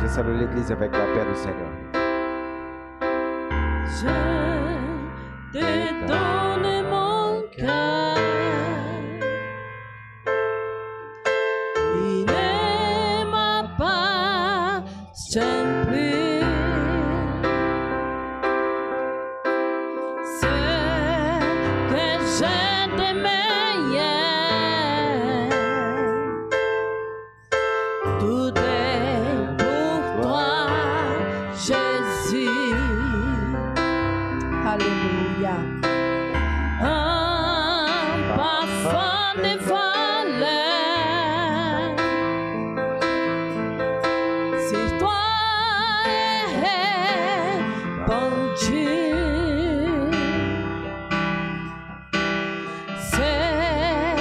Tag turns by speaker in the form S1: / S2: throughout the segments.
S1: C'est ça l'église avec la paix du Seigneur.
S2: Je te donne mon cœur. Il ne m'appartient plus. Ce que j'ai de meilleur, tout est pour toi, Jésus. Alléluia. Un parfum de valeur sur toi est pendu. C'est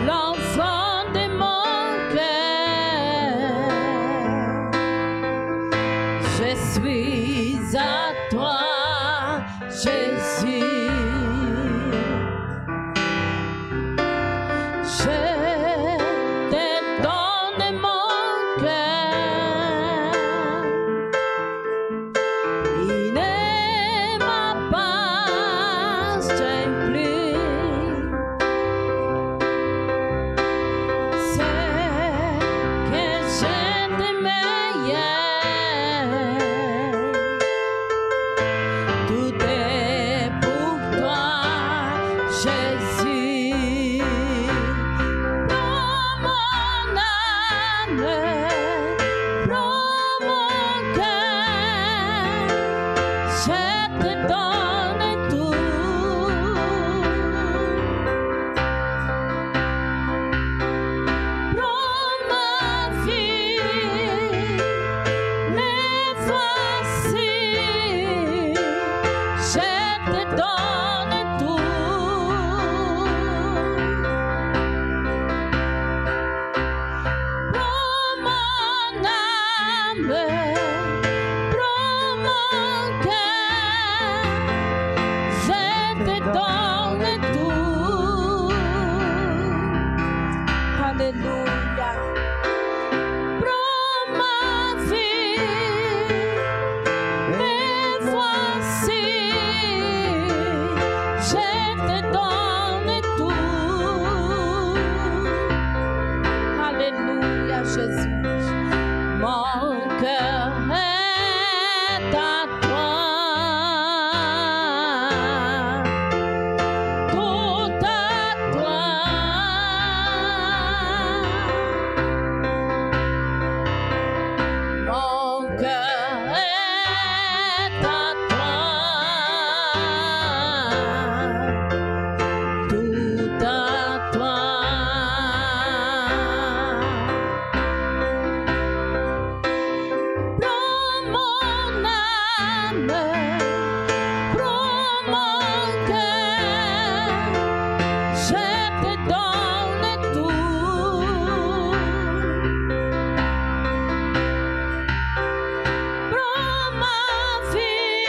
S2: l'enfant de mon cœur. Je suis à toi, Jésus. Je te donne mon cœur. Il ne m'appartient plus. C'est que j'ai de meilleur. Tout est pour toi, Jésus. Prends mon âme, prends mon cœur, je te donne tout. Prends ma vie, me voici, je te donne tout. Prends mon âme, prends mon cœur, je te donne tout. Alléluia. Prends ma vie, me voici, je te donne tout. Alléluia, Jésus. Mon cœur est à toi. Tout à toi. Mon cœur est à toi. Tout à toi. Prends mon âme, prends mon cœur, je te donne tout. Prends ma vie,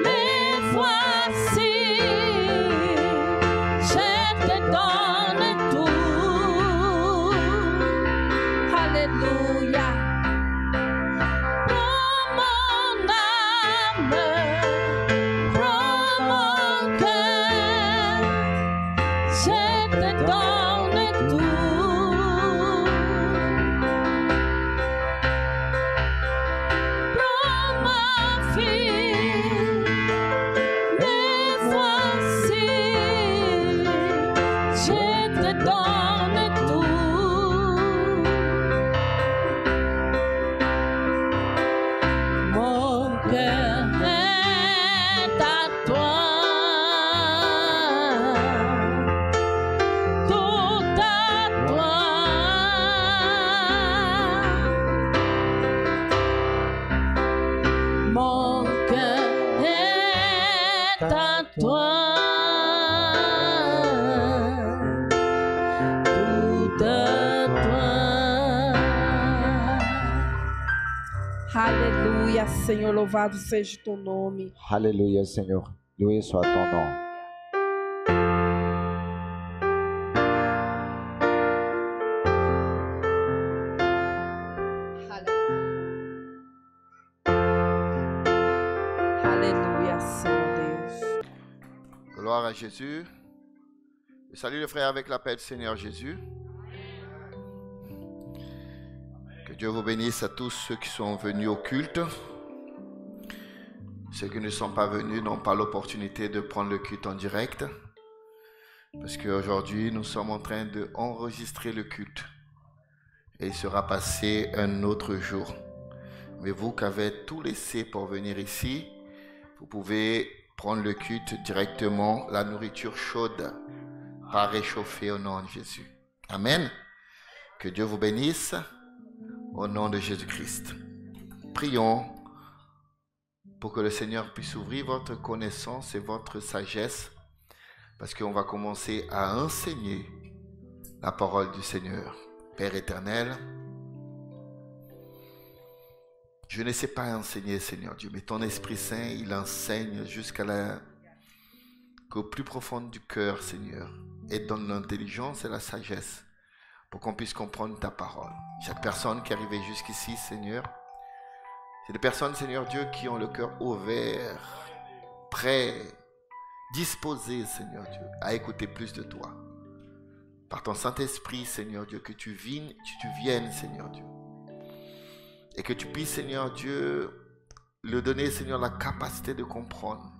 S2: me voici, je te donne tout. Alléluia. Prends mon âme, prends mon cœur, je te donne tout. Prends ma vie, me voici, je te donne tout. Mon cœur est à toi. Tout à toi. Mon cœur est à toi. Tout à toi. Alléluia, Senhor, louvado seja o teu nome.
S1: Alléluia, Seigneur. Loué soit ton nom.
S2: graças, Senhor Deus.
S3: Gloire à Jésus. Je salue le frère avec la paix du Seigneur Jésus. Que Dieu vous bénisse à tous ceux qui sont venus au culte. Ceux qui ne sont pas venus n'ont pas l'opportunité de prendre le culte en direct. Parce qu'aujourd'hui, nous sommes en train d'enregistrer le culte. Et il sera passé un autre jour. Mais vous qui avez tout laissé pour venir ici, vous pouvez prendre le culte directement, la nourriture chaude, pas réchauffée au nom de Jésus. Amen. Que Dieu vous bénisse au nom de Jésus-Christ. Prions pour que le Seigneur puisse ouvrir votre connaissance et votre sagesse, parce qu'on va commencer à enseigner la parole du Seigneur. Père éternel, je ne sais pas enseigner, Seigneur Dieu, mais ton Esprit Saint, il enseigne qu'au plus profond du cœur, Seigneur, et donne l'intelligence et la sagesse pour qu'on puisse comprendre ta parole. Chaque personne qui est arrivée jusqu'ici, Seigneur, c'est des personnes, Seigneur Dieu, qui ont le cœur ouvert, prêt, disposé, Seigneur Dieu, à écouter plus de toi. Par ton Saint-Esprit, Seigneur Dieu, que tu viennes, Seigneur Dieu. Et que tu puisses, Seigneur Dieu, leur donner, Seigneur, la capacité de comprendre.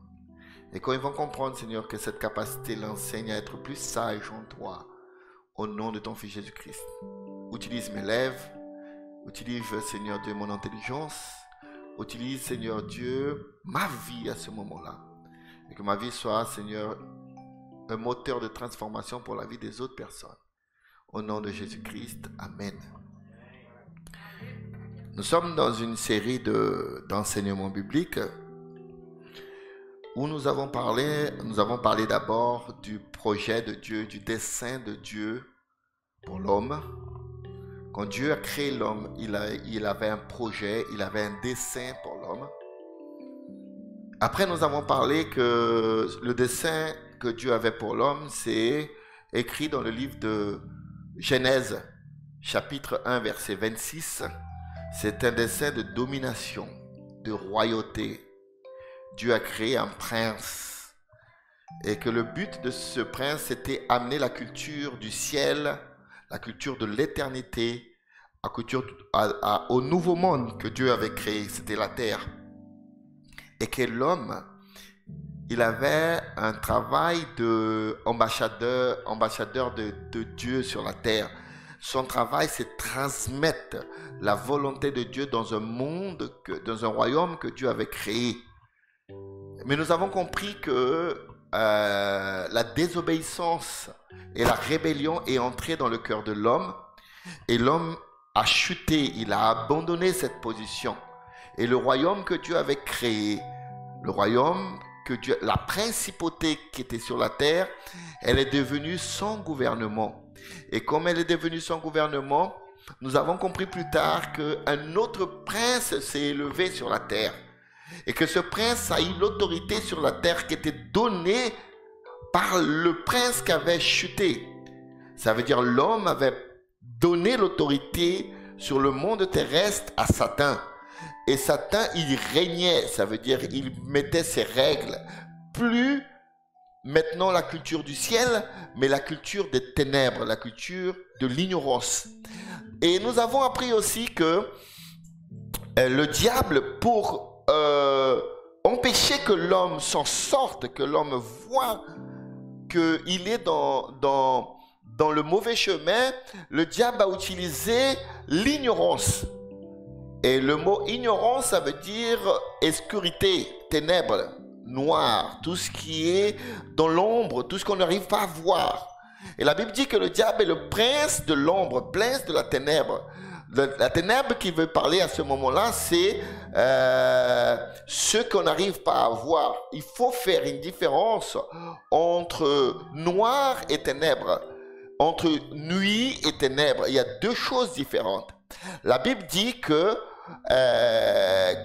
S3: Et quand ils vont comprendre, Seigneur, que cette capacité l'enseigne à être plus sage en toi, au nom de ton Fils Jésus-Christ. Utilise mes lèvres, utilise, Seigneur Dieu, mon intelligence, utilise, Seigneur Dieu, ma vie à ce moment-là. Et que ma vie soit, Seigneur, un moteur de transformation pour la vie des autres personnes. Au nom de Jésus-Christ, Amen. Nous sommes dans une série d'enseignements bibliques où nous avons parlé d'abord du projet de Dieu, du dessein de Dieu pour l'homme. Quand Dieu a créé l'homme, il avait un projet, il avait un dessein pour l'homme. Après, nous avons parlé que le dessein que Dieu avait pour l'homme, c'est écrit dans le livre de Genèse, chapitre 1, verset 26. C'est un dessein de domination, de royauté. Dieu a créé un prince. Et que le but de ce prince, c'était amener la culture du ciel, la culture de l'éternité, au nouveau monde que Dieu avait créé, c'était la terre. Et que l'homme, il avait un travail d'ambassadeur de Dieu sur la terre. Son travail, c'est transmettre la volonté de Dieu dans un monde, dans un royaume que Dieu avait créé. Mais nous avons compris que la désobéissance et la rébellion est entrée dans le cœur de l'homme. Et l'homme a chuté, il a abandonné cette position. Et le royaume que Dieu avait créé, la principauté qui était sur la terre, elle est devenue sans gouvernement. Et comme elle est devenue sans gouvernement, nous avons compris plus tard qu'un autre prince s'est élevé sur la terre. Et que ce prince a eu l'autorité sur la terre qui était donnée par le prince qui avait chuté. Ça veut dire l'homme avait donné l'autorité sur le monde terrestre à Satan. Et Satan, il régnait, ça veut dire il mettait ses règles. Plus maintenant la culture du ciel, mais la culture des ténèbres, la culture de l'ignorance. Et nous avons appris aussi que le diable, pour empêcher que l'homme s'en sorte, que l'homme voit qu'il est dans le mauvais chemin, le diable a utilisé l'ignorance. Et le mot ignorance, ça veut dire obscurité, ténèbres, noir, tout ce qui est dans l'ombre, tout ce qu'on n'arrive pas à voir. Et la Bible dit que le diable est le prince de l'ombre, prince de la ténèbre. La ténèbre qui veut parler à ce moment-là, c'est ce qu'on n'arrive pas à voir. Il faut faire une différence entre noir et ténèbres, entre nuit et ténèbres. Il y a deux choses différentes. La Bible dit que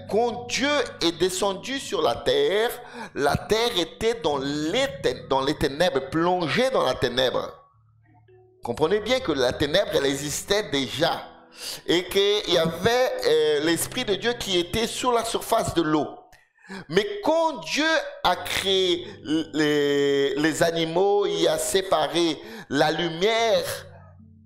S3: quand Dieu est descendu sur la terre était dans les ténèbres, plongée dans la ténèbre. Comprenez bien que la ténèbre, elle existait déjà. Et qu'il y avait l'Esprit de Dieu qui était sur la surface de l'eau. Mais quand Dieu a créé les animaux, il a séparé la lumière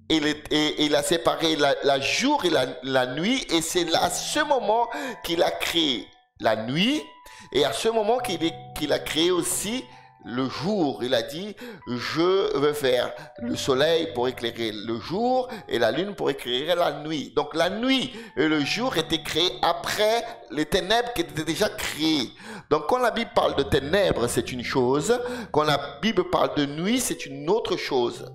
S3: et il a séparé la jour et la nuit. Et c'est à ce moment qu'il a créé la nuit. Et à ce moment qu'il a créé aussi le jour. Il a dit, je veux faire le soleil pour éclairer le jour et la lune pour éclairer la nuit. Donc la nuit et le jour étaient créés après les ténèbres qui étaient déjà créées. Donc quand la Bible parle de ténèbres, c'est une chose. Quand la Bible parle de nuit, c'est une autre chose.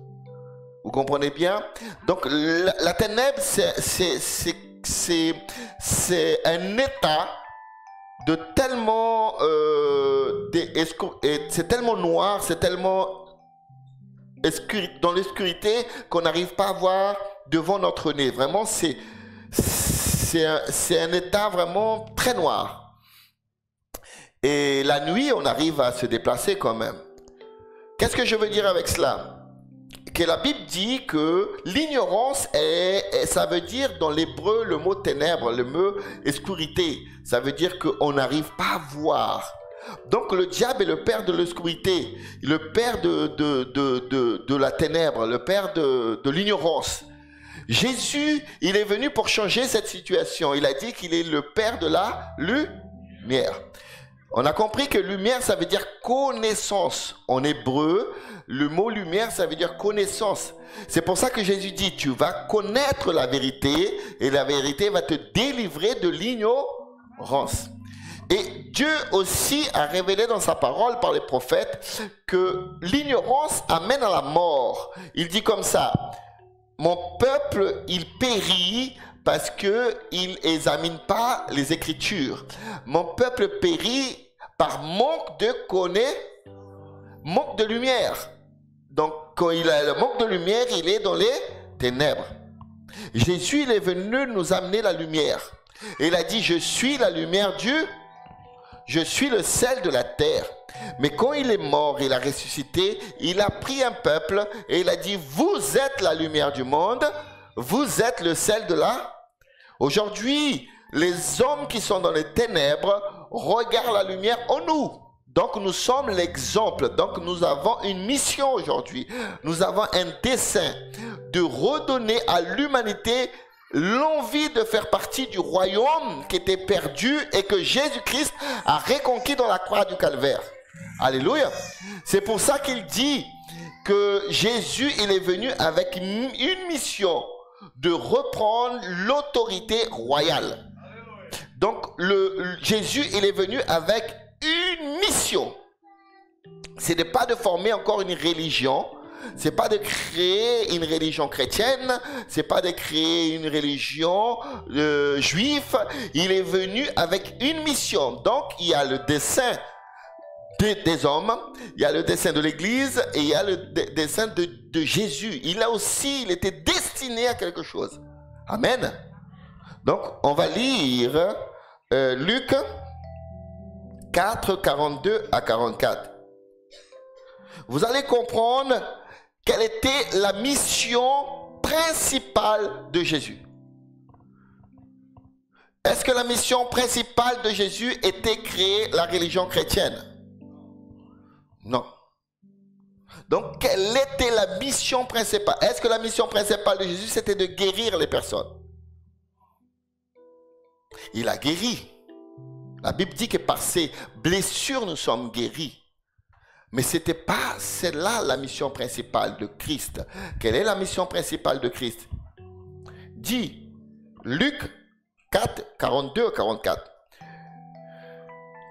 S3: Vous comprenez bien? Donc la ténèbre, c'est un état de tellement c'est tellement noir, c'est tellement dans l'obscurité qu'on n'arrive pas à voir devant notre nez. Vraiment, c'est un état vraiment très noir. Et la nuit, on arrive à se déplacer quand même. Qu'est-ce que je veux dire avec cela? Que la Bible dit que l'ignorance ça veut dire dans l'hébreu le mot ténèbres, le mot obscurité. Ça veut dire qu'on n'arrive pas à voir. Donc le diable est le père de l'obscurité, le père de la ténèbre, le père de l'ignorance. Jésus, il est venu pour changer cette situation. Il a dit qu'il est le père de la lumière. On a compris que lumière, ça veut dire connaissance. En hébreu, le mot lumière, ça veut dire connaissance. C'est pour ça que Jésus dit, tu vas connaître la vérité et la vérité va te délivrer de l'ignorance. Et Dieu aussi a révélé dans sa parole par les prophètes que l'ignorance amène à la mort. Il dit comme ça, mon peuple, il périt parce qu'il n'examine pas les Écritures. Mon peuple périt par manque de lumière. Donc, quand il a le manque de lumière, il est dans les ténèbres. Jésus, il est venu nous amener la lumière. Et il a dit, je suis la lumière je suis le sel de la terre. Mais quand il est mort, il a ressuscité, il a pris un peuple et il a dit, vous êtes la lumière du monde. Vous êtes le sel de la... Aujourd'hui, les hommes qui sont dans les ténèbres regardent la lumière en nous. Donc nous sommes l'exemple. Donc nous avons une mission aujourd'hui. Nous avons un dessein de redonner à l'humanité l'envie de faire partie du royaume qui était perdu et que Jésus-Christ a reconquis dans la croix du Calvaire. Alléluia. C'est pour ça qu'il dit que Jésus, il est venu avec une mission de reprendre l'autorité royale. Donc Jésus, il est venu avec une mission. Ce n'est pas de former encore une religion, c'est pas de créer une religion chrétienne, c'est pas de créer une religion juive. Il est venu avec une mission. Donc il y a le dessein des hommes, il y a le dessein de l'Église et il y a le dessein de Jésus. Il était destiné à quelque chose. Amen. Donc on va lire Luc 4, 42 à 44. Vous allez comprendre quelle était la mission principale de Jésus. Est-ce que la mission principale de Jésus était créer la religion chrétienne? Non. Donc, quelle était la mission principale? Est-ce que la mission principale de Jésus, c'était de guérir les personnes? Il a guéri. La Bible dit que par ses blessures, nous sommes guéris. Mais ce n'était pas celle-là la mission principale de Christ. Quelle est la mission principale de Christ? Dit Luc 4, 42 à 44.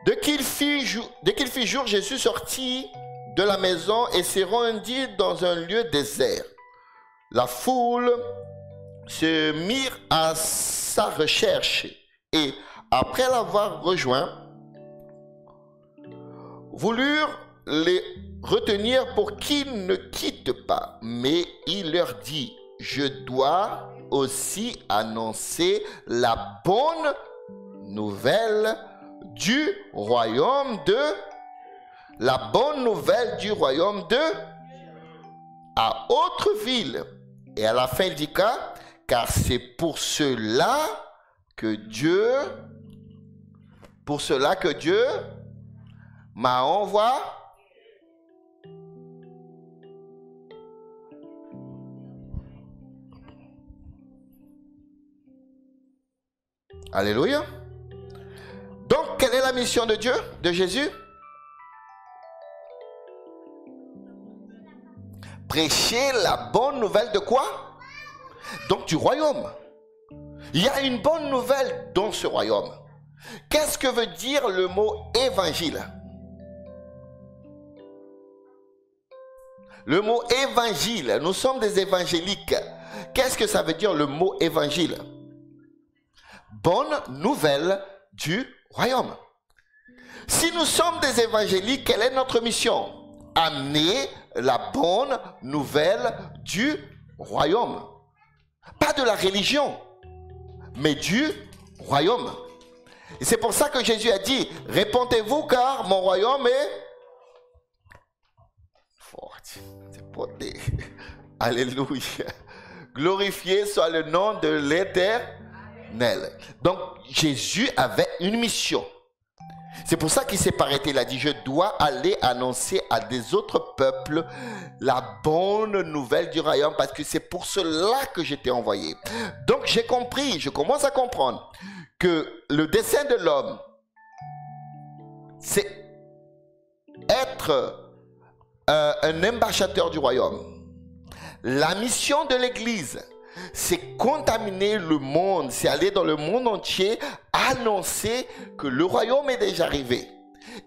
S3: Dès qu'il fit jour, Jésus sortit de la maison et se rendit dans un lieu désert. La foule se mit à sa recherche et, après l'avoir rejoint, voulurent les retenir pour qu'ils ne quittent pas. Mais il leur dit, je dois aussi annoncer la bonne nouvelle du royaume à autre ville. Et à la fin il dit car c'est pour cela que Dieu pour cela que Dieu m'a envoyé. Alléluia. Donc, quelle est la mission de Dieu, de Jésus? Prêcher la bonne nouvelle de quoi? Donc, du royaume. Il y a une bonne nouvelle dans ce royaume. Qu'est-ce que veut dire le mot évangile? Le mot évangile, nous sommes des évangéliques. Qu'est-ce que ça veut dire le mot évangile? Bonne nouvelle du royaume. Si nous sommes des évangéliques, quelle est notre mission? Amener la bonne nouvelle du royaume. Pas de la religion, mais du royaume. Et c'est pour ça que Jésus a dit, répondez-vous car mon royaume est fort. C'est pas des... Alléluia. Glorifié soit le nom de l'Éternel. Donc Jésus avait une mission. C'est pour ça qu'il s'est arrêté. Il a dit, je dois aller annoncer à des autres peuples la bonne nouvelle du royaume parce que c'est pour cela que j'étais envoyé. Donc j'ai compris, je commence à comprendre que le dessein de l'homme, c'est être un ambassadeur du royaume. La mission de l'Église, c'est contaminer le monde, c'est aller dans le monde entier, annoncer que le royaume est déjà arrivé.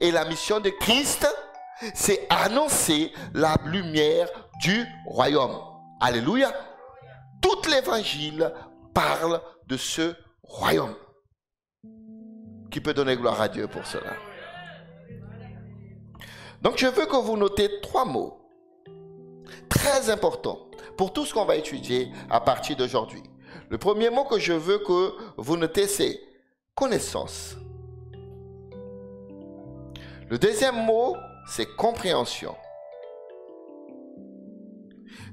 S3: Et la mission de Christ, c'est annoncer la lumière du royaume. Alléluia. Tout l'évangile parle de ce royaume. Qui peut donner gloire à Dieu pour cela? Donc je veux que vous notez 3 mots très importants pour tout ce qu'on va étudier à partir d'aujourd'hui. Le premier mot que je veux que vous notez, c'est connaissance. Le deuxième mot, c'est compréhension.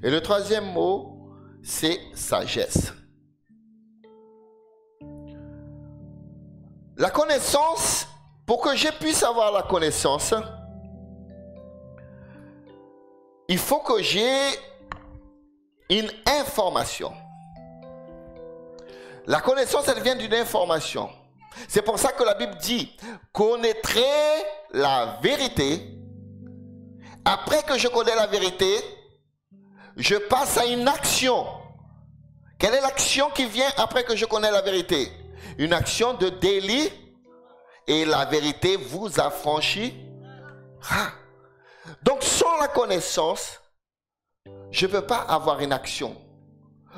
S3: Et le troisième mot, c'est sagesse. La connaissance, pour que je puisse avoir la connaissance, il faut que j'ai une information. La connaissance, elle vient d'une information. C'est pour ça que la Bible dit, connaîtrez la vérité. Après que je connais la vérité, je passe à une action. Quelle est l'action qui vient après que je connais la vérité? Une action de délit. Et la vérité vous affranchira. Donc sans la connaissance, je ne peux pas avoir une action.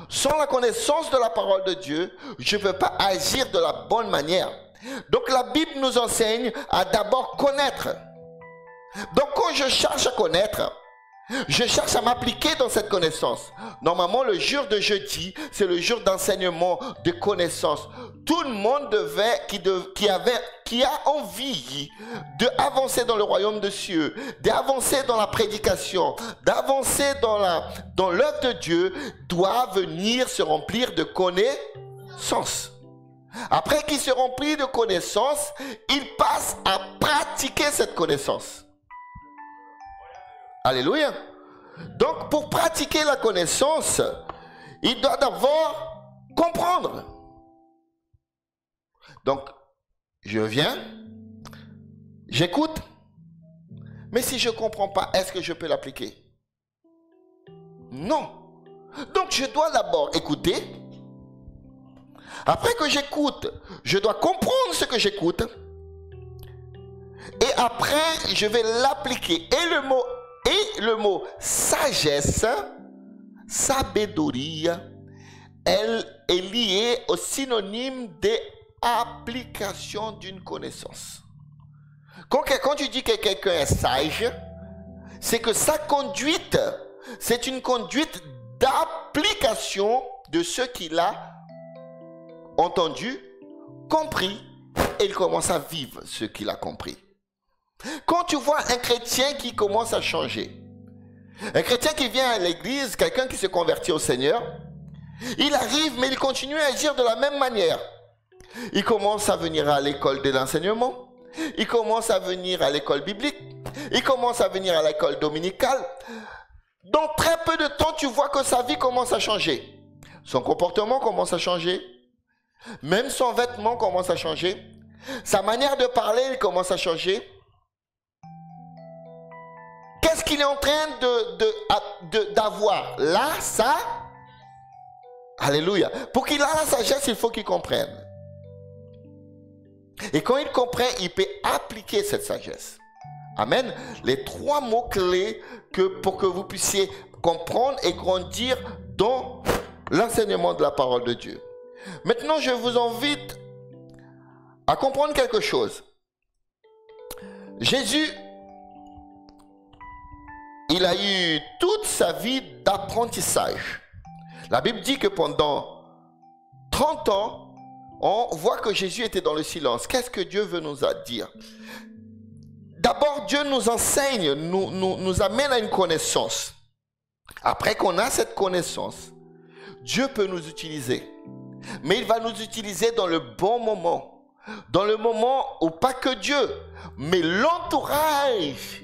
S3: Sans la connaissance de la parole de Dieu, je ne peux pas agir de la bonne manière. Donc la Bible nous enseigne à d'abord connaître. Donc quand je cherche à connaître, je cherche à m'appliquer dans cette connaissance. Normalement, le jour de jeudi, c'est le jour d'enseignement, de connaissance. Tout le monde qui a envie d'avancer dans le royaume de cieux, d'avancer dans la prédication, d'avancer dans l'œuvre de Dieu, doit venir se remplir de connaissances. Après qu'il se remplit de connaissances, il passe à pratiquer cette connaissance. Alléluia. Donc, pour pratiquer la connaissance, il doit d'abord comprendre. Donc, je viens, j'écoute, mais si je ne comprends pas, est-ce que je peux l'appliquer? Non. Donc, je dois d'abord écouter. Après que j'écoute, je dois comprendre ce que j'écoute. Et après, je vais l'appliquer. Et le mot sagesse, sabedoria, elle est liée au synonyme d'application d'une connaissance. Quand tu dis que quelqu'un est sage, c'est que sa conduite, c'est une conduite d'application de ce qu'il a entendu, compris, et il commence à vivre ce qu'il a compris. Quand tu vois un chrétien qui commence à changer, un chrétien qui vient à l'église, quelqu'un qui se convertit au Seigneur, il arrive mais il continue à agir de la même manière. Il commence à venir à l'école de l'enseignement. Il commence à venir à l'école biblique. Il commence à venir à l'école dominicale. Dans très peu de temps, tu vois que sa vie commence à changer. Son comportement commence à changer. Même son vêtement commence à changer. Sa manière de parler, il commence à changer. Qu'est-ce qu'il est en train d'avoir? Là, ça. Alléluia. Pour qu'il ait la sagesse, il faut qu'il comprenne. Et quand il comprend, il peut appliquer cette sagesse. Amen. Les 3 mots clés pour que vous puissiez comprendre et grandir dans l'enseignement de la parole de Dieu. Maintenant, je vous invite à comprendre quelque chose. Jésus, il a eu toute sa vie d'apprentissage. La Bible dit que pendant 30 ans, on voit que Jésus était dans le silence. Qu'est-ce que Dieu veut nous dire? D'abord, Dieu nous enseigne, nous amène à une connaissance. Après qu'on a cette connaissance, Dieu peut nous utiliser. Mais il va nous utiliser dans le bon moment. Dans le moment où pas que Dieu, mais l'entourage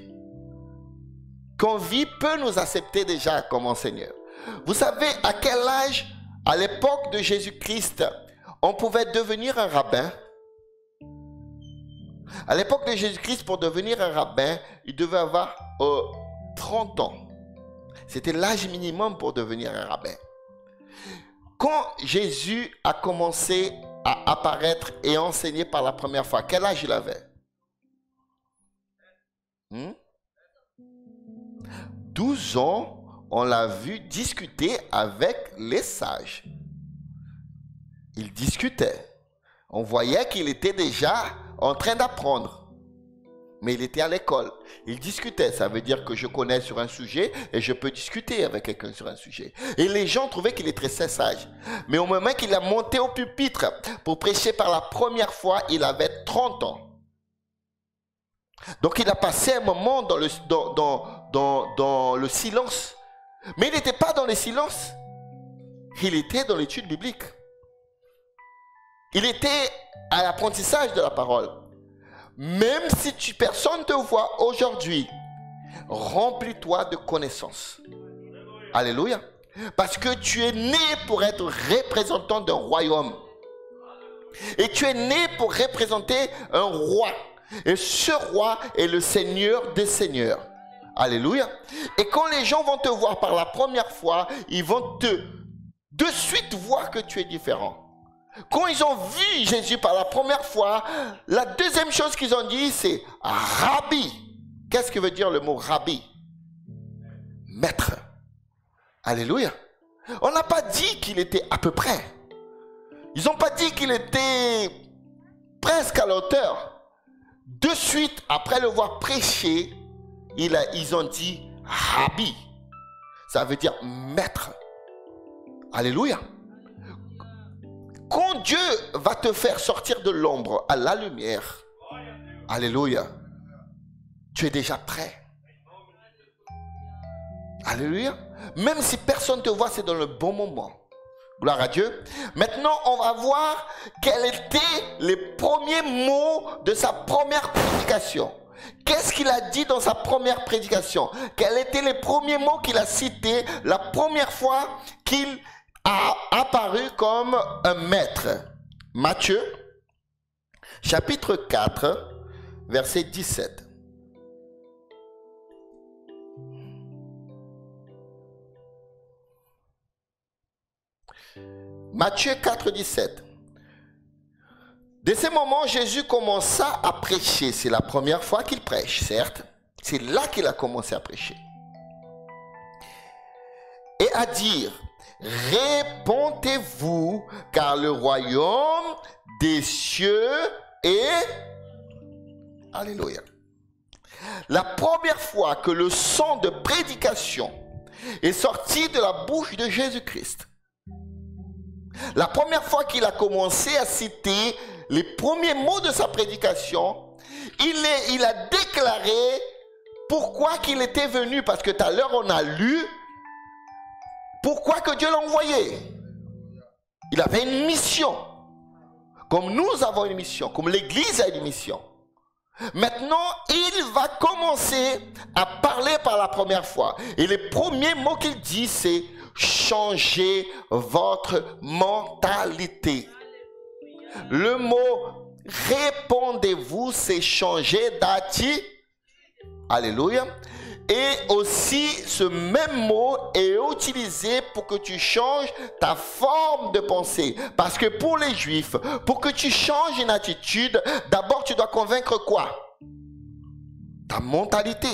S3: qu'on vit peut nous accepter déjà comme enseigneur. Vous savez à quel âge, à l'époque de Jésus-Christ, on pouvait devenir un rabbin? À l'époque de Jésus-Christ, pour devenir un rabbin, il devait avoir 30 ans. C'était l'âge minimum pour devenir un rabbin. Quand Jésus a commencé à apparaître et enseigner par la première fois, quel âge il avait? 12 ans, on l'a vu discuter avec les sages. Il discutait. On voyait qu'il était déjà en train d'apprendre. Mais il était à l'école. Il discutait. Ça veut dire que je connais sur un sujet et je peux discuter avec quelqu'un sur un sujet. Et les gens trouvaient qu'il était très sage. Mais au moment qu'il a monté au pupitre pour prêcher par la première fois, il avait 30 ans. Donc il a passé un moment dans le silence. Mais il n'était pas dans le silence. Il était dans l'étude biblique. Il était à l'apprentissage de la parole. Même si personne ne te voit aujourd'hui, remplis-toi de connaissances. Alléluia. Parce que tu es né pour être représentant d'un royaume. Et tu es né pour représenter un roi. Et ce roi est le Seigneur des Seigneurs. Alléluia. Et quand les gens vont te voir par la première fois, ils vont de suite voir que tu es différent. Quand ils ont vu Jésus par la première fois, la deuxième chose qu'ils ont dit, c'est Rabbi. Qu'est-ce que veut dire le mot Rabbi? Maître. Alléluia. On n'a pas dit qu'il était à peu près. Ils n'ont pas dit qu'il était presque à la hauteur. De suite, après le voir prêcher, ils ont dit Rabbi. Ça veut dire maître. Alléluia. Quand Dieu va te faire sortir de l'ombre à la lumière, alléluia, tu es déjà prêt. Alléluia. Même si personne ne te voit, c'est dans le bon moment. Gloire à Dieu. Maintenant, on va voir quels étaient les premiers mots de sa première prédication. Qu'est-ce qu'il a dit dans sa première prédication? Quels étaient les premiers mots qu'il a cités la première fois qu'il a apparu comme un maître? Matthieu, chapitre 4, verset 17. Matthieu 4, 17. De ce moment, Jésus commença à prêcher. C'est la première fois qu'il prêche, certes. C'est là qu'il a commencé à prêcher. Et à dire, répondez-vous, car le royaume des cieux est... Alléluia. La première fois que le son de prédication est sorti de la bouche de Jésus-Christ, la première fois qu'il a commencé à citer les premiers mots de sa prédication, il a déclaré pourquoi qu'il était venu. Parce que tout à l'heure, on a lu pourquoi que Dieu l'a envoyé. Il avait une mission. comme nous avons une mission, comme l'Église a une mission. Maintenant, il va commencer à parler par la première fois. Et le premier mot qu'il dit, c'est changer votre mentalité. Le mot répondez-vous, c'est changer d'attitude. Alléluia. Et aussi, ce même mot est utilisé pour que tu changes ta forme de pensée. Parce que pour les Juifs, pour que tu changes une attitude, d'abord tu dois convaincre quoi? Ta mentalité.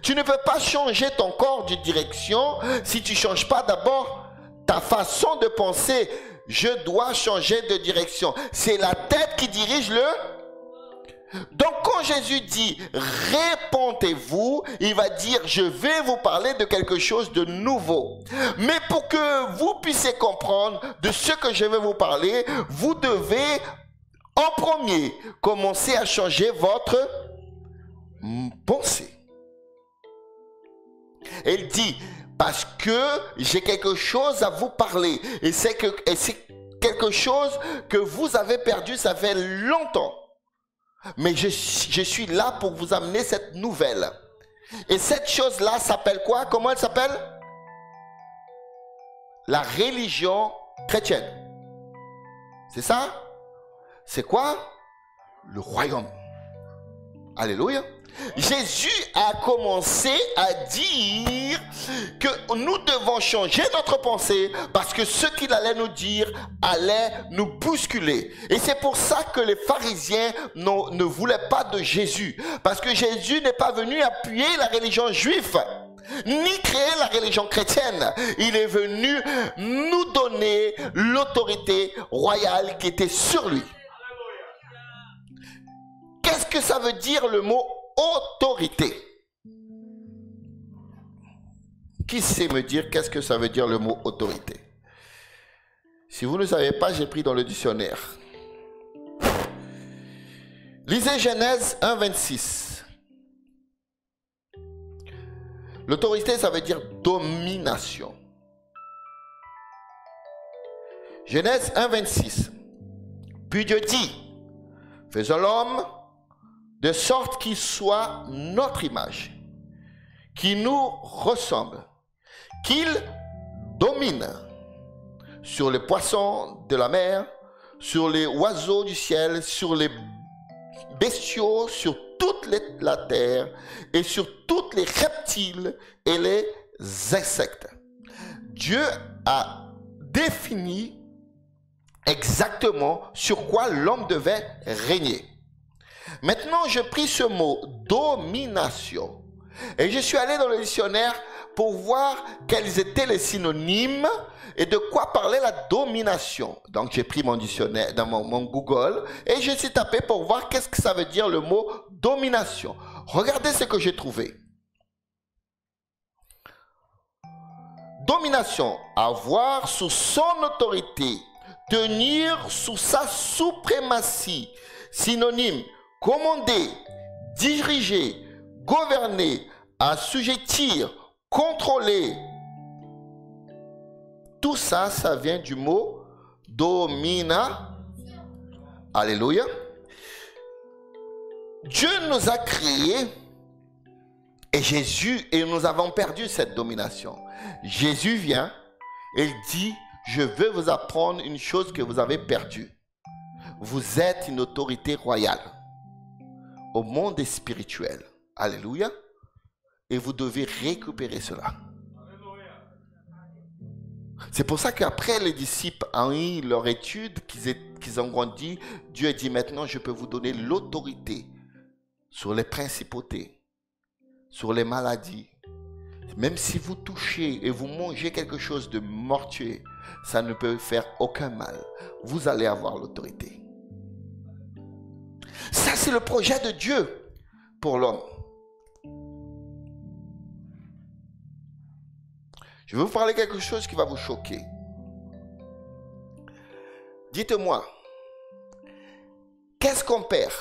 S3: Tu ne peux pas changer ton corps de direction si tu ne changes pas d'abord ta façon de penser. Je dois changer de direction. C'est la tête qui dirige le... Donc quand Jésus dit répondez-vous, il va dire je vais vous parler de quelque chose de nouveau. Mais pour que vous puissiez comprendre de ce que je vais vous parler, vous devez en premier commencer à changer votre pensée. Et il dit parce que j'ai quelque chose à vous parler et c'est quelque chose que vous avez perdu, ça fait longtemps. Mais je suis là pour vous amener cette nouvelle. Et cette chose-là s'appelle quoi? Comment elle s'appelle? La religion chrétienne. C'est ça? C'est quoi? Le royaume. Alléluia. Jésus a commencé à dire que nous devons changer notre pensée parce que ce qu'il allait nous dire allait nous bousculer. Et c'est pour ça que les pharisiens ne voulaient pas de Jésus. Parce que Jésus n'est pas venu appuyer la religion juive, ni créer la religion chrétienne. Il est venu nous donner l'autorité royale qui était sur lui. Qu'est-ce que ça veut dire le mot autorité? Qui sait me dire qu'est-ce que ça veut dire le mot autorité? Si vous ne savez pas, j'ai pris dans le dictionnaire. Lisez Genèse 1, 26. L'autorité, ça veut dire domination. Genèse 1, 26. Puis Dieu dit, faisons l'homme de sorte qu'il soit notre image, qui nous ressemble, qu'il domine sur les poissons de la mer, sur les oiseaux du ciel, sur les bestiaux, sur toute la terre et sur tous les reptiles et les insectes. Dieu a défini exactement sur quoi l'homme devait régner. Maintenant, je pris ce mot domination et je suis allé dans le dictionnaire pour voir quels étaient les synonymes et de quoi parlait la domination. Donc, j'ai pris mon dictionnaire dans mon Google et je suis tapé pour voir qu'est-ce que ça veut dire le mot domination. Regardez ce que j'ai trouvé. Domination, avoir sous son autorité, tenir sous sa suprématie. Synonyme, commander, diriger, gouverner, assujettir, contrôler. Tout ça, ça vient du mot domina. Alléluia. Dieu nous a créés et nous avons perdu cette domination. Jésus vient et dit, je veux vous apprendre une chose que vous avez perdue. Vous êtes une autorité royale au monde spirituel. Alléluia. Et vous devez récupérer cela. C'est pour ça qu'après les disciples ont eu leur étude, qu'ils ont grandi, Dieu a dit maintenant je peux vous donner l'autorité sur les principautés, sur les maladies. Même si vous touchez et vous mangez quelque chose de mortueux, ça ne peut faire aucun mal. Vous allez avoir l'autorité. Ça, c'est le projet de Dieu pour l'homme. Je vais vous parler de quelque chose qui va vous choquer. Dites-moi, qu'est-ce qu'on perd?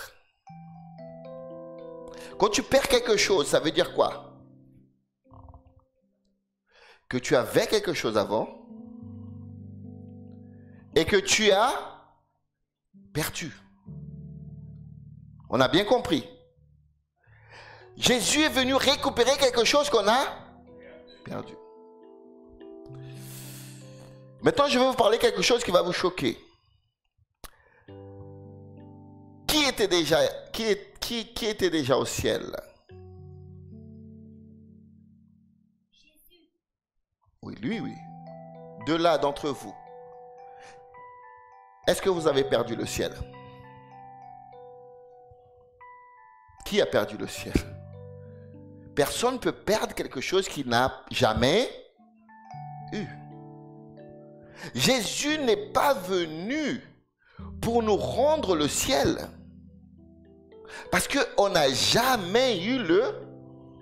S3: Quand tu perds quelque chose, ça veut dire quoi? Que tu avais quelque chose avant et que tu as perdu. On a bien compris. Jésus est venu récupérer quelque chose qu'on a perdu. Maintenant, je vais vous parler de quelque chose qui va vous choquer. Qui était déjà au ciel? Oui, lui, oui. De là, d'entre vous. Est-ce que vous avez perdu le ciel? Qui a perdu le ciel? Personne ne peut perdre quelque chose qu'il n'a jamais eu. Jésus n'est pas venu pour nous rendre le ciel. Parce qu'on n'a jamais eu le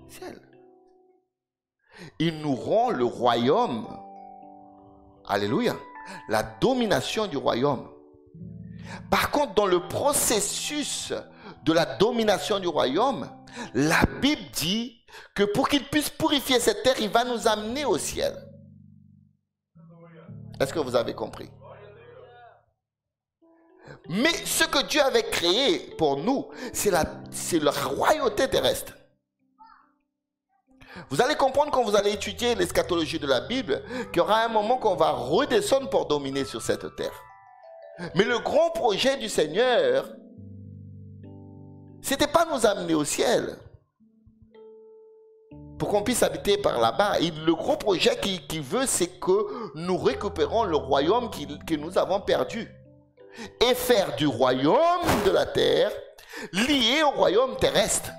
S3: ciel. Il nous rend le royaume. Alléluia. La domination du royaume. Par contre, dans le processus de la domination du royaume, la Bible dit que pour qu'il puisse purifier cette terre, il va nous amener au ciel. Est-ce que vous avez compris? Mais ce que Dieu avait créé pour nous, c'est la royauté terrestre. Vous allez comprendre quand vous allez étudier l'eschatologie de la Bible qu'il y aura un moment qu'on va redescendre pour dominer sur cette terre. Mais le grand projet du Seigneur, c'était pas nous amener au ciel pour qu'on puisse habiter par là-bas. Le gros projet qu'il veut, c'est que nous récupérons le royaume que nous avons perdu et faire du royaume de la terre lié au royaume terrestre.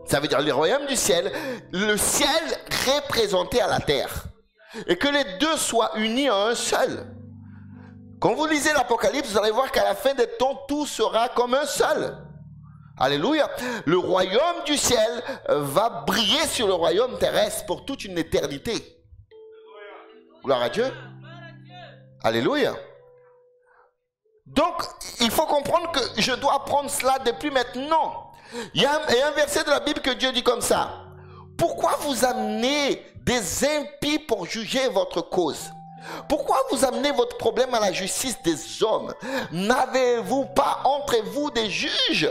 S3: Ça veut dire le royaume du ciel, le ciel représenté à la terre. Et que les deux soient unis en un seul. Quand vous lisez l'Apocalypse, vous allez voir qu'à la fin des temps, tout sera comme un seul. Alléluia. Le royaume du ciel va briller sur le royaume terrestre pour toute une éternité. Gloire à Dieu. Alléluia. Donc, il faut comprendre que je dois apprendre cela depuis maintenant. Il y a un verset de la Bible que Dieu dit comme ça. Pourquoi vous amenez des impies pour juger votre cause? Pourquoi vous amenez votre problème à la justice des hommes? N'avez-vous pas entre vous des juges?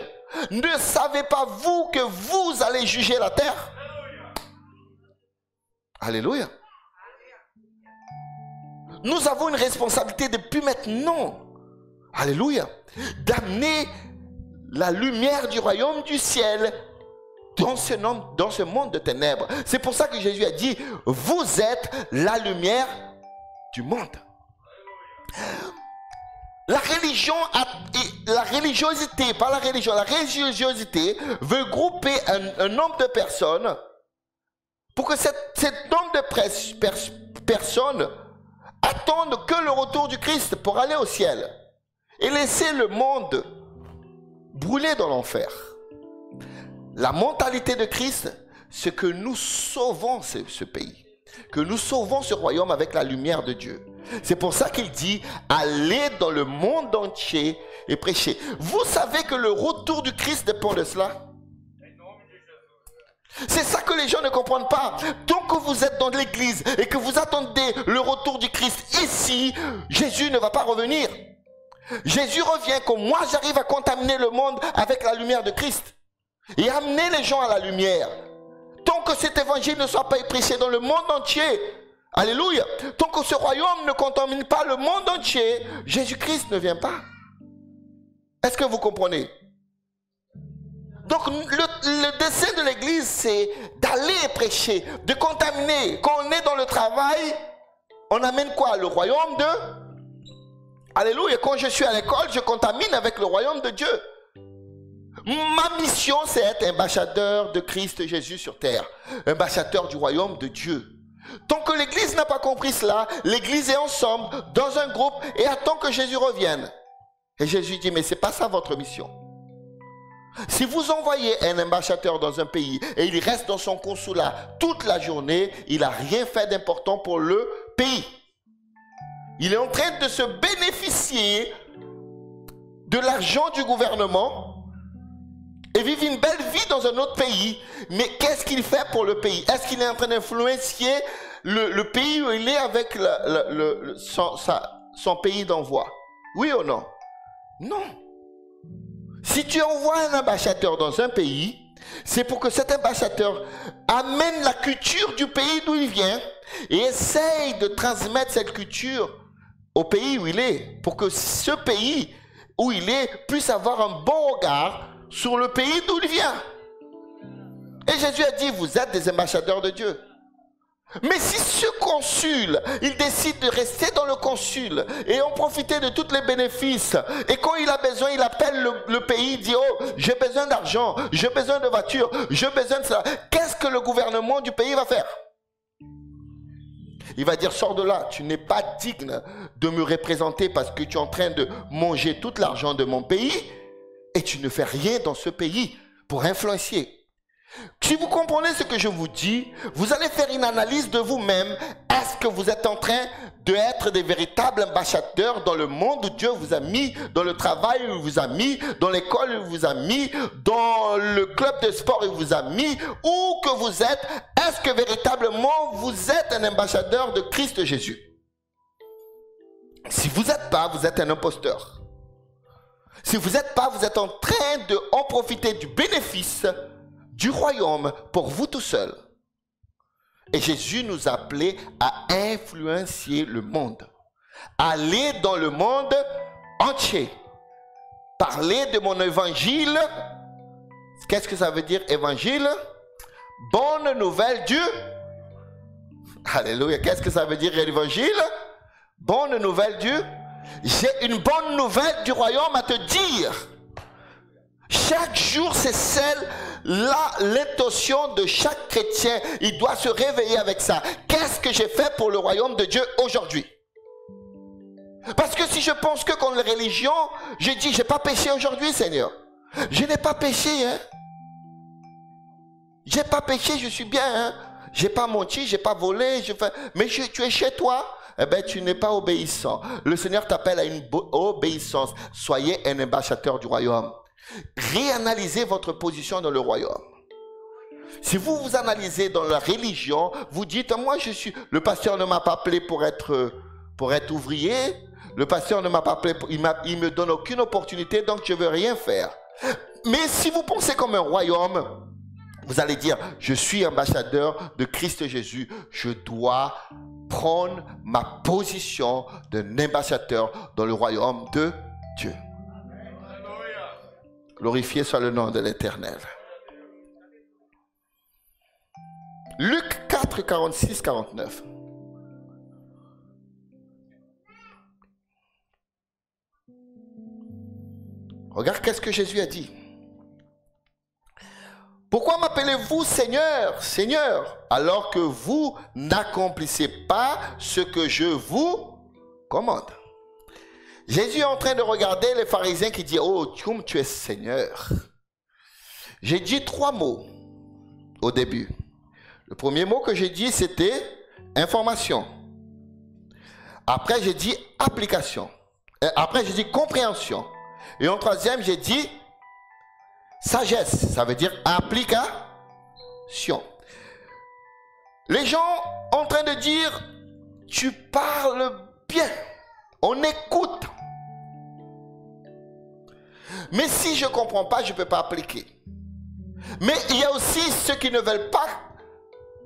S3: Ne savez pas vous que vous allez juger la terre? Alléluia. Nous avons une responsabilité depuis maintenant. Alléluia. D'amener la lumière du royaume du ciel dans ce monde de ténèbres. C'est pour ça que Jésus a dit, vous êtes la lumière du monde. La religiosité veut grouper un nombre de personnes pour que cet nombre de personnes attendent que le retour du Christ pour aller au ciel et laisser le monde brûler dans l'enfer. La mentalité de Christ, c'est que nous sauvons ce pays, que nous sauvons ce royaume avec la lumière de Dieu. C'est pour ça qu'il dit, allez dans le monde entier et prêchez. Vous savez que le retour du Christ dépend de cela. C'est ça que les gens ne comprennent pas. Tant que vous êtes dans l'église et que vous attendez le retour du Christ ici, Jésus ne va pas revenir. Jésus revient quand moi j'arrive à contaminer le monde avec la lumière de Christ et amener les gens à la lumière. Tant que cet évangile ne soit pas prêché dans le monde entier, alléluia, tant que ce royaume ne contamine pas le monde entier, Jésus-Christ ne vient pas. Est-ce que vous comprenez? Donc le dessein de l'église, c'est d'aller prêcher, de contaminer. Quand on est dans le travail, on amène quoi? Le royaume de... Alléluia. Quand je suis à l'école, je contamine avec le royaume de Dieu. Ma mission, c'est être ambassadeur de Christ Jésus sur terre. Ambassadeur du royaume de Dieu. Tant que l'église n'a pas compris cela, l'église est ensemble, dans un groupe, et attend que Jésus revienne. Et Jésus dit, mais ce n'est pas ça votre mission. Si vous envoyez un ambassadeur dans un pays, et il reste dans son consulat toute la journée, il n'a rien fait d'important pour le pays. Il est en train de se bénéficier de l'argent du gouvernement et vivre une belle vie dans un autre pays. Mais qu'est-ce qu'il fait pour le pays? Est-ce qu'il est en train d'influencer le pays où il est avec son pays d'envoi? Oui ou non? Non. Si tu envoies un ambassadeur dans un pays, c'est pour que cet ambassadeur amène la culture du pays d'où il vient et essaye de transmettre cette culture au pays où il est, pour que ce pays où il est puisse avoir un bon regard sur le pays d'où il vient. Et Jésus a dit, vous êtes des ambassadeurs de Dieu. Mais si ce consul, il décide de rester dans le consul et en profiter de tous les bénéfices, et quand il a besoin, il appelle le pays, il dit, oh, j'ai besoin d'argent, j'ai besoin de voitures, j'ai besoin de ça. Qu'est-ce que le gouvernement du pays va faire? Il va dire, sors de là, tu n'es pas digne de me représenter parce que tu es en train de manger tout l'argent de mon pays et tu ne fais rien dans ce pays pour influencer. Si vous comprenez ce que je vous dis, vous allez faire une analyse de vous-même. Est-ce que vous êtes en train d'être des véritables ambassadeurs dans le monde où Dieu vous a mis, dans le travail où il vous a mis, dans l'école où il vous a mis, dans le club de sport où il vous a mis, où que vous êtes, est-ce que véritablement vous êtes un ambassadeur de Christ Jésus? Si vous n'êtes pas, vous êtes un imposteur. Si vous n'êtes pas, vous êtes en train de en profiter du bénéfice du royaume pour vous tout seul. Et Jésus nous a appelés à influencer le monde. Aller dans le monde entier. Parler de mon évangile. Qu'est-ce que ça veut dire évangile? Bonne nouvelle du... Alléluia. Qu'est-ce que ça veut dire l'évangile? Bonne nouvelle du... J'ai une bonne nouvelle du royaume à te dire. Chaque jour, c'est celle-là, l'intention de chaque chrétien. Il doit se réveiller avec ça. Qu'est-ce que j'ai fait pour le royaume de Dieu aujourd'hui? Parce que si je pense que comme la religion, je dis, j'ai pas péché aujourd'hui, Seigneur. Je n'ai pas péché, hein. J'ai pas péché, je suis bien, hein. J'ai pas menti, j'ai pas volé, mais tu es chez toi. Eh bien, tu n'es pas obéissant. Le Seigneur t'appelle à une obéissance. Soyez un ambassadeur du royaume. Réanalysez votre position dans le royaume. Si vous vous analysez dans la religion, vous dites, moi je suis, le pasteur ne m'a pas appelé pour être ouvrier, le pasteur ne m'a pas appelé, il me donne aucune opportunité, donc je ne veux rien faire. Mais si vous pensez comme un royaume, vous allez dire, je suis ambassadeur de Christ Jésus, je dois prendre ma position d'un ambassadeur dans le royaume de Dieu. Glorifié soit le nom de l'Éternel. Luc 4, 46, 49. Regarde qu'est-ce que Jésus a dit. Pourquoi m'appelez-vous Seigneur, Seigneur, alors que vous n'accomplissez pas ce que je vous commande? Jésus est en train de regarder les pharisiens qui disent, oh, tu es Seigneur. J'ai dit 3 mots au début. Le premier mot que j'ai dit, c'était information. Après, j'ai dit application. Après, j'ai dit compréhension. Et en troisième, j'ai dit sagesse. Ça veut dire application. Les gens en train de dire, tu parles bien. On écoute. Mais si je ne comprends pas, je ne peux pas appliquer. Mais il y a aussi ceux qui ne veulent pas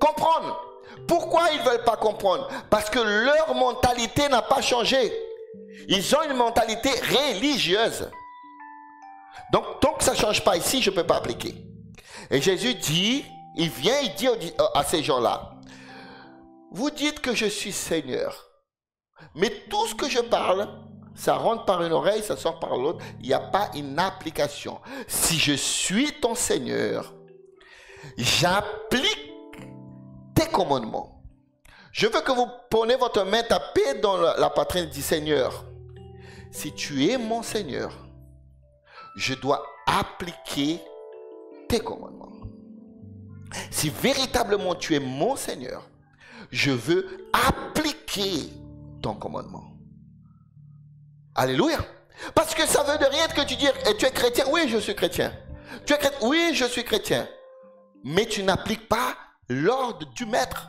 S3: comprendre. Pourquoi ils ne veulent pas comprendre? Parce que leur mentalité n'a pas changé. Ils ont une mentalité religieuse. Donc, tant que ça ne change pas ici, je ne peux pas appliquer. Et Jésus dit, il vient, il dit à ces gens-là, vous dites que je suis Seigneur. Mais tout ce que je parle, ça rentre par une oreille, ça sort par l'autre. Il n'y a pas une application. Si je suis ton Seigneur, j'applique tes commandements. Je veux que vous preniez votre main, tapez dans la poitrine du Seigneur. Si tu es mon Seigneur, je dois appliquer tes commandements. Si véritablement tu es mon Seigneur, je veux appliquer ton commandement. Alléluia. Parce que ça veut de rien que tu dis, tu es chrétien. Oui, je suis chrétien. Tu es chrétien. Oui, je suis chrétien. Mais tu n'appliques pas l'ordre du maître.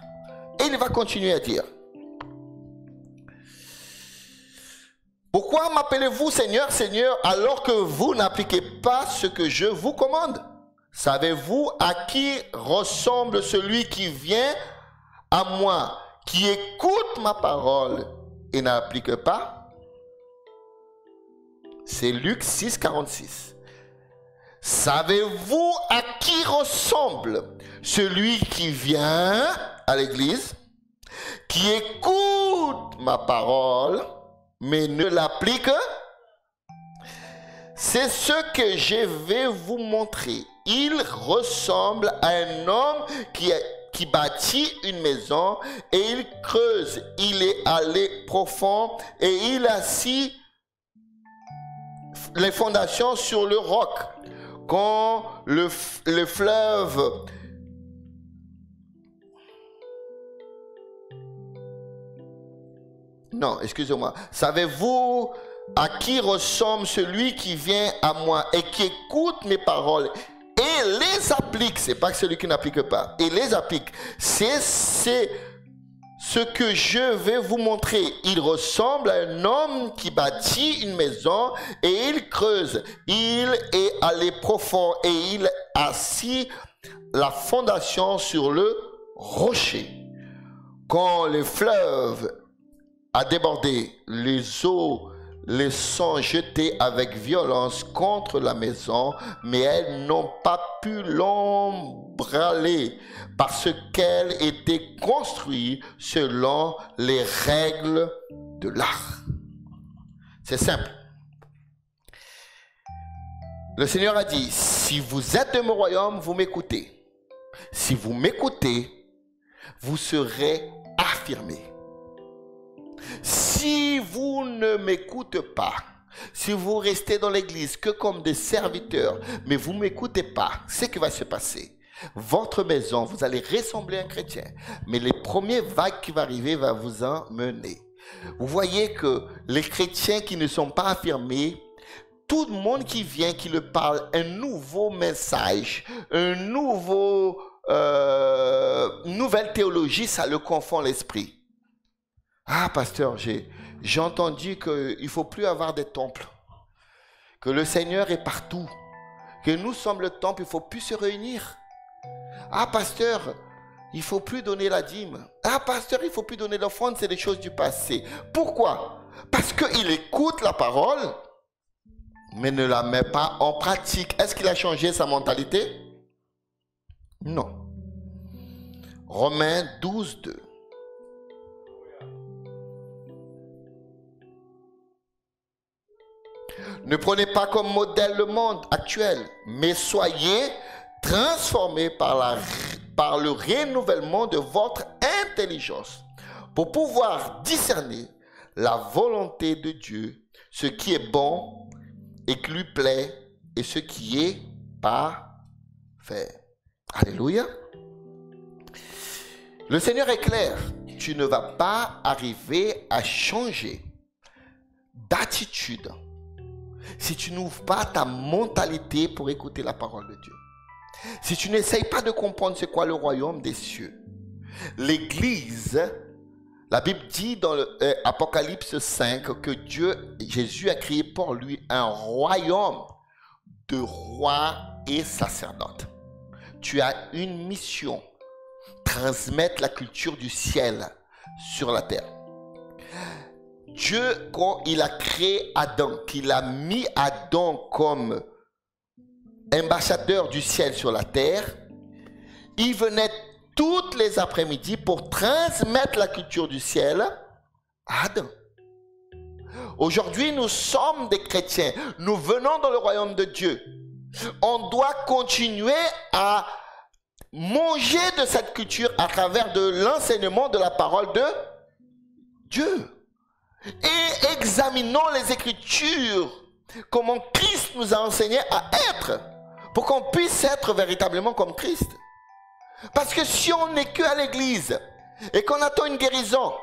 S3: Et il va continuer à dire. Pourquoi m'appelez-vous Seigneur, Seigneur, alors que vous n'appliquez pas ce que je vous commande? Savez-vous à qui ressemble celui qui vient à moi, qui écoute ma parole et n'applique pas? C'est Luc 6, 46. Savez-vous à qui ressemble celui qui vient à l'église, qui écoute ma parole, mais ne l'applique? C'est ce que je vais vous montrer. Il ressemble à un homme qui bâtit une maison et il creuse. Il est allé profond et il assit les fondations sur le roc. Quand le fleuve non, excusez-moi. Savez-vous à qui ressemble celui qui vient à moi et qui écoute mes paroles et les applique? C'est pas celui qui n'applique pas. Et les applique. C'est ce que je vais vous montrer. Il ressemble à un homme qui bâtit une maison et il creuse. Il est allé profond et il assit la fondation sur le rocher. Quand le fleuve a débordé, les eaux les sont jetées avec violence contre la maison, mais elles n'ont pas pu l'embraler parce qu'elle était construite selon les règles de l'art. C'est simple. Le Seigneur a dit, si vous êtes de mon royaume, vous m'écoutez. Si vous m'écoutez, vous serez affirmés. Si vous ne m'écoutez pas, si vous restez dans l'église que comme des serviteurs, mais vous ne m'écoutez pas, ce qui va se passer, votre maison, vous allez ressembler à un chrétien, mais les premières vagues qui vont arriver vont vous emmener. Vous voyez que les chrétiens qui ne sont pas affirmés, tout le monde qui vient, qui le parle, un nouveau message, une nouvelle théologie, ça le confond l'esprit. Ah, pasteur, j'ai entendu qu'il ne faut plus avoir des temples, que le Seigneur est partout, que nous sommes le temple, il ne faut plus se réunir. Ah, pasteur, il ne faut plus donner la dîme. Ah, pasteur, il ne faut plus donner l'offrande, c'est des choses du passé. Pourquoi? Parce qu'il écoute la parole, mais ne la met pas en pratique. Est-ce qu'il a changé sa mentalité? Non. Romains 12, 2. Ne prenez pas comme modèle le monde actuel, mais soyez transformés par le renouvellement de votre intelligence pour pouvoir discerner la volonté de Dieu, ce qui est bon et qui lui plaît et ce qui est parfait. Alléluia. Le Seigneur est clair. Tu ne vas pas arriver à changer d'attitude si tu n'ouvres pas ta mentalité pour écouter la parole de Dieu. Si tu n'essayes pas de comprendre c'est quoi le royaume des cieux. L'Église, la Bible dit dans Apocalypse 5 que Jésus a créé pour lui un royaume de rois et sacerdotes. Tu as une mission, transmettre la culture du ciel sur la terre. Dieu, quand il a créé Adam, qu'il a mis Adam comme ambassadeur du ciel sur la terre, il venait toutes les après-midi pour transmettre la culture du ciel à Adam. Aujourd'hui, nous sommes des chrétiens. Nous venons dans le royaume de Dieu. On doit continuer à manger de cette culture à travers de l'enseignement de la parole de Dieu. Et examinons les Écritures, comment Christ nous a enseigné à être, pour qu'on puisse être véritablement comme Christ. Parce que si on n'est que à l'église et qu'on attend une guérison,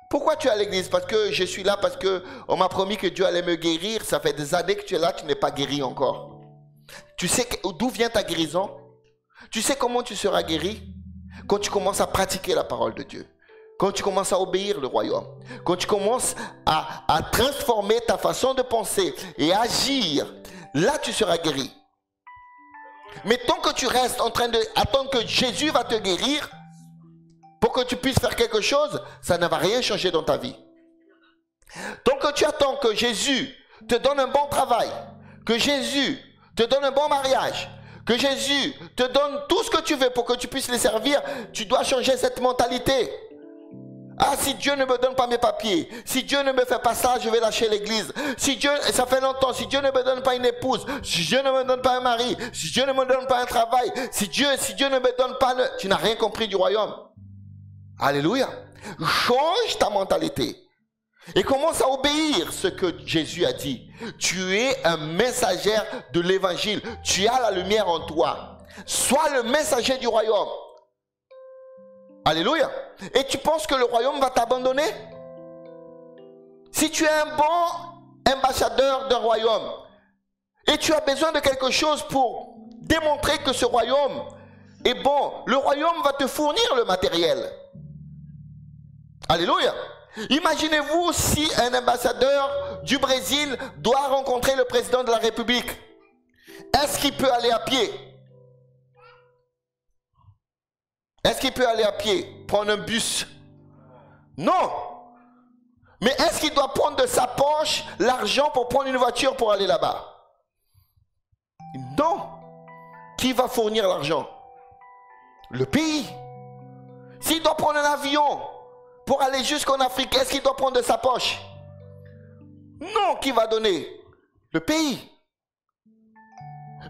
S3: pourquoi tu es à l'église? Parce que je suis là, parce qu'on m'a promis que Dieu allait me guérir. Ça fait des années que tu es là, tu n'es pas guéri encore. Tu sais d'où vient ta guérison? Tu sais comment tu seras guéri? Quand tu commences à pratiquer la parole de Dieu. quand tu commences à obéir le royaume, quand tu commences à transformer ta façon de penser et agir, là tu seras guéri. Mais tant que tu restes en train d'attendre que Jésus va te guérir, pour que tu puisses faire quelque chose, ça ne va rien changer dans ta vie. Tant que tu attends que Jésus te donne un bon travail, que Jésus te donne un bon mariage, que Jésus te donne tout ce que tu veux pour que tu puisses les servir, tu dois changer cette mentalité. Ah, si Dieu ne me donne pas mes papiers, si Dieu ne me fait pas ça, je vais lâcher l'église. Si Dieu, ça fait longtemps, si Dieu ne me donne pas une épouse, si Dieu ne me donne pas un mari, si Dieu ne me donne pas un travail, si Dieu ne me donne pas tu n'as rien compris du royaume. Alléluia. Change ta mentalité. Et commence à obéir ce que Jésus a dit. Tu es un messager de l'évangile. Tu as la lumière en toi. Sois le messager du royaume. Alléluia. Et tu penses que le royaume va t'abandonner? Si tu es un bon ambassadeur d'un royaume et tu as besoin de quelque chose pour démontrer que ce royaume est bon, le royaume va te fournir le matériel. Alléluia. Imaginez-vous si un ambassadeur du Brésil doit rencontrer le président de la République. Est-ce qu'il peut aller à pied? Est-ce qu'il peut aller à pied, prendre un bus? Non. Mais est-ce qu'il doit prendre de sa poche l'argent pour prendre une voiture pour aller là-bas? Non. Qui va fournir l'argent? Le pays. S'il doit prendre un avion pour aller jusqu'en Afrique, est-ce qu'il doit prendre de sa poche? Non, qui va donner? Le pays.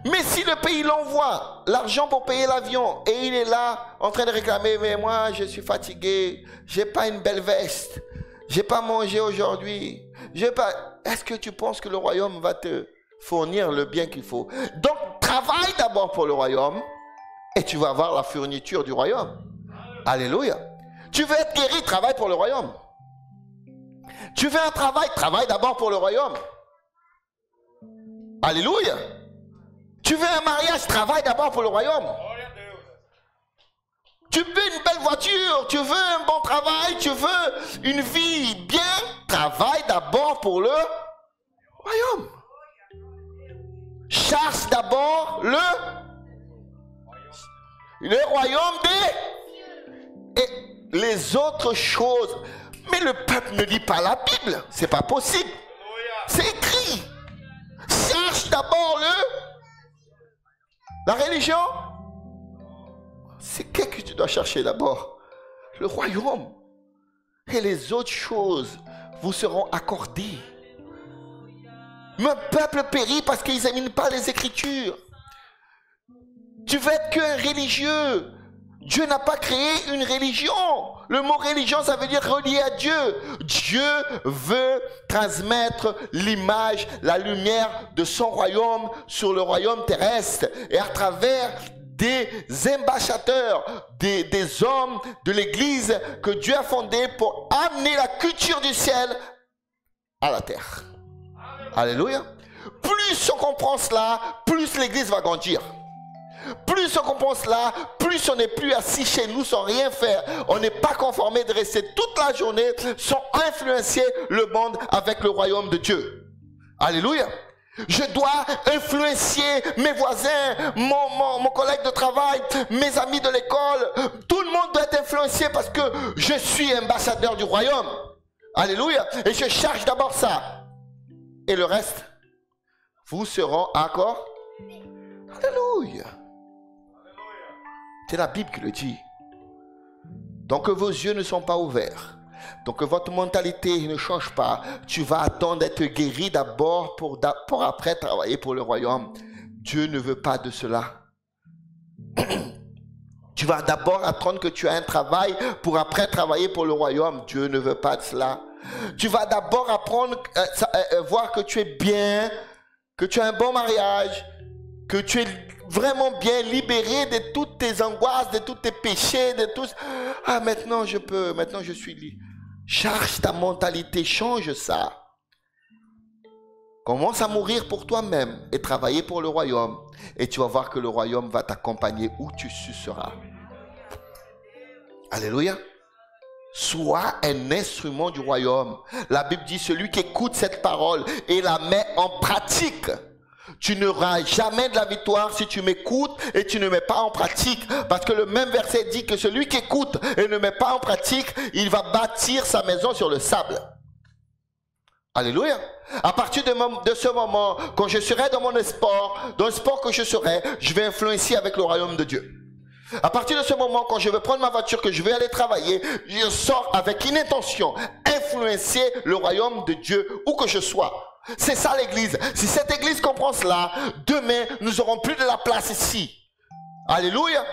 S3: Mais si le pays l'envoie l'argent pour payer l'avion et il est là en train de réclamer, mais moi je suis fatigué, j'ai pas une belle veste, j'ai pas mangé aujourd'hui, est-ce que tu penses que le royaume va te fournir le bien qu'il faut? Donc travaille d'abord pour le royaume et tu vas avoir la fourniture du royaume. Alléluia. Tu veux être guéri, travaille pour le royaume. Tu veux un travail, travaille d'abord pour le royaume. Alléluia. Tu veux un mariage, travaille d'abord pour le royaume. Tu veux une belle voiture, tu veux un bon travail, tu veux une vie bien, travaille d'abord pour le royaume. Cherche d'abord le royaume des... Et les autres choses. Mais le peuple ne lit pas la Bible. C'est pas possible. C'est écrit. Cherche d'abord la religion. C'est qu'est-ce que tu dois chercher d'abord? Le royaume. Et les autres choses vous seront accordées. Mon peuple périt parce qu'ils n'examinent pas les Écritures. Tu veux être qu'un religieux. Dieu n'a pas créé une religion. Le mot religion, ça veut dire relié à Dieu. Dieu veut transmettre l'image, la lumière de son royaume sur le royaume terrestre. Et à travers des ambassadeurs, des hommes de l'église que Dieu a fondé pour amener la culture du ciel à la terre. Alléluia. Plus on comprend cela, plus l'église va grandir. Plus on comprend cela, plus on n'est plus assis chez nous sans rien faire. On n'est pas conformé de rester toute la journée sans influencer le monde avec le royaume de Dieu. Alléluia. Je dois influencer mes voisins, mon collègue de travail, mes amis de l'école. Tout le monde doit être influencé parce que je suis ambassadeur du royaume. Alléluia. Et je cherche d'abord ça. Et le reste, vous serez accord. Alléluia. C'est la Bible qui le dit. Donc vos yeux ne sont pas ouverts. Donc votre mentalité ne change pas. Tu vas attendre d'être guéri d'abord pour après travailler pour le royaume. Dieu ne veut pas de cela. Tu vas d'abord attendre que tu as un travail pour après travailler pour le royaume. Dieu ne veut pas de cela. Tu vas d'abord apprendre, voir que tu es bien, que tu as un bon mariage, que tu es vraiment bien libéré de toutes tes angoisses, de tous tes péchés, de tout. Ah, maintenant je suis libre. Charge ta mentalité, change ça. Commence à mourir pour toi-même et travailler pour le royaume. Et tu vas voir que le royaume va t'accompagner où tu seras. Alléluia. Sois un instrument du royaume. La Bible dit, celui qui écoute cette parole et la met en pratique. Tu n'auras jamais de la victoire si tu m'écoutes et tu ne mets pas en pratique. Parce que le même verset dit que celui qui écoute et ne met pas en pratique, il va bâtir sa maison sur le sable. Alléluia. À partir de ce moment, quand je serai dans mon sport, dans le sport que je serai, je vais influencer avec le royaume de Dieu. À partir de ce moment, quand je vais prendre ma voiture, que je vais aller travailler, je sors avec une intention, influencer le royaume de Dieu où que je sois. C'est ça l'église. Si cette église comprend cela, demain, nous n'aurons plus de la place ici. Alléluia.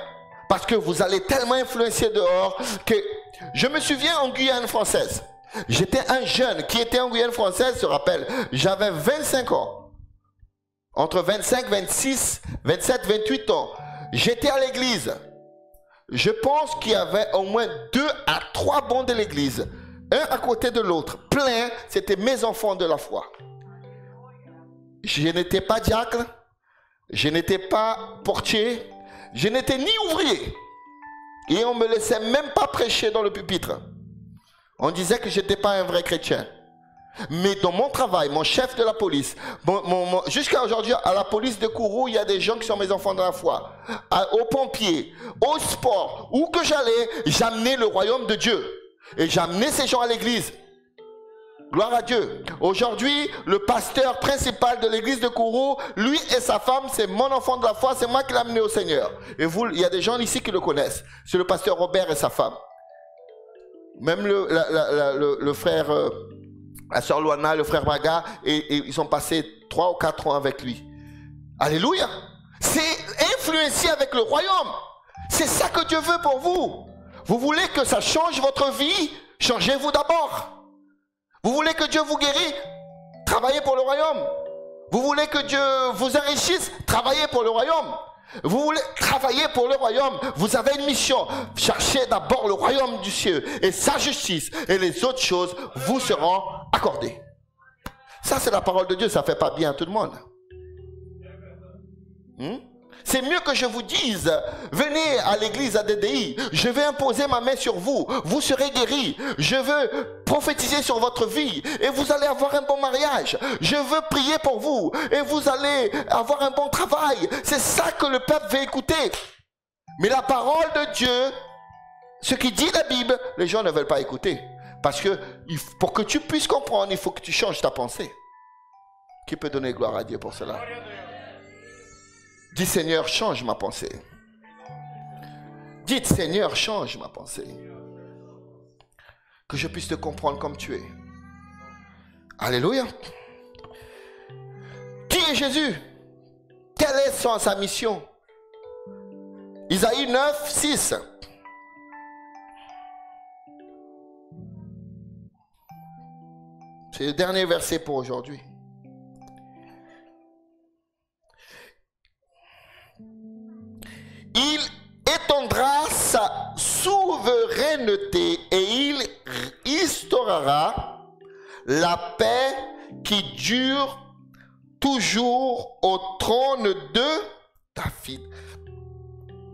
S3: Parce que vous allez tellement influencer dehors que je me souviens en Guyane française. J'étais un jeune qui était en Guyane française, se rappelle. J'avais 25 ans. Entre 25, 26, 27, 28 ans. J'étais à l'église. Je pense qu'il y avait au moins 2 à 3 bancs de l'église. Un à côté de l'autre. Plein, c'était mes enfants de la foi. Je n'étais pas diacre. Je n'étais pas portier. Je n'étais ni ouvrier. Et on ne me laissait même pas prêcher dans le pupitre. On disait que je n'étais pas un vrai chrétien. Mais dans mon travail, mon chef de la police, jusqu'à aujourd'hui, à la police de Kourou, il y a des gens qui sont mes enfants de la foi. Aux pompiers, au sport, où que j'allais, j'amenais le royaume de Dieu. Et j'amenais ces gens à l'église. Gloire à Dieu. Aujourd'hui, le pasteur principal de l'église de Kourou, lui et sa femme, c'est mon enfant de la foi, c'est moi qui l'ai amené au Seigneur. Et vous, il y a des gens ici qui le connaissent. C'est le pasteur Robert et sa femme. Même le frère... la sœur Luana, le frère Maga, et ils ont passé 3 ou 4 ans avec lui. Alléluia. C'est influencer avec le royaume. C'est ça que Dieu veut pour vous. Vous voulez que ça change votre vie? Changez-vous d'abord. Vous voulez que Dieu vous guérisse? Travaillez pour le royaume. Vous voulez que Dieu vous enrichisse? Travaillez pour le royaume. Vous voulez travailler pour le royaume? Vous avez une mission. Cherchez d'abord le royaume du ciel et sa justice, et les autres choses vous seront accordées. Ça, c'est la parole de Dieu. Ça ne fait pas bien à tout le monde. C'est mieux que je vous dise, venez à l'église ADDI, je vais imposer ma main sur vous, vous serez guéris, je veux prophétiser sur votre vie et vous allez avoir un bon mariage, je veux prier pour vous et vous allez avoir un bon travail. C'est ça que le peuple veut écouter. Mais la parole de Dieu, ce qui dit la Bible, les gens ne veulent pas écouter. Parce que pour que tu puisses comprendre, il faut que tu changes ta pensée. Qui peut donner gloire à Dieu pour cela? Dis Seigneur, change ma pensée. Dites Seigneur, change ma pensée. Que je puisse te comprendre comme tu es. Alléluia. Qui est Jésus? Quelle est sa mission? Isaïe 9, 6. C'est le dernier verset pour aujourd'hui. Il étendra sa souveraineté et il instaurera la paix qui dure toujours au trône de David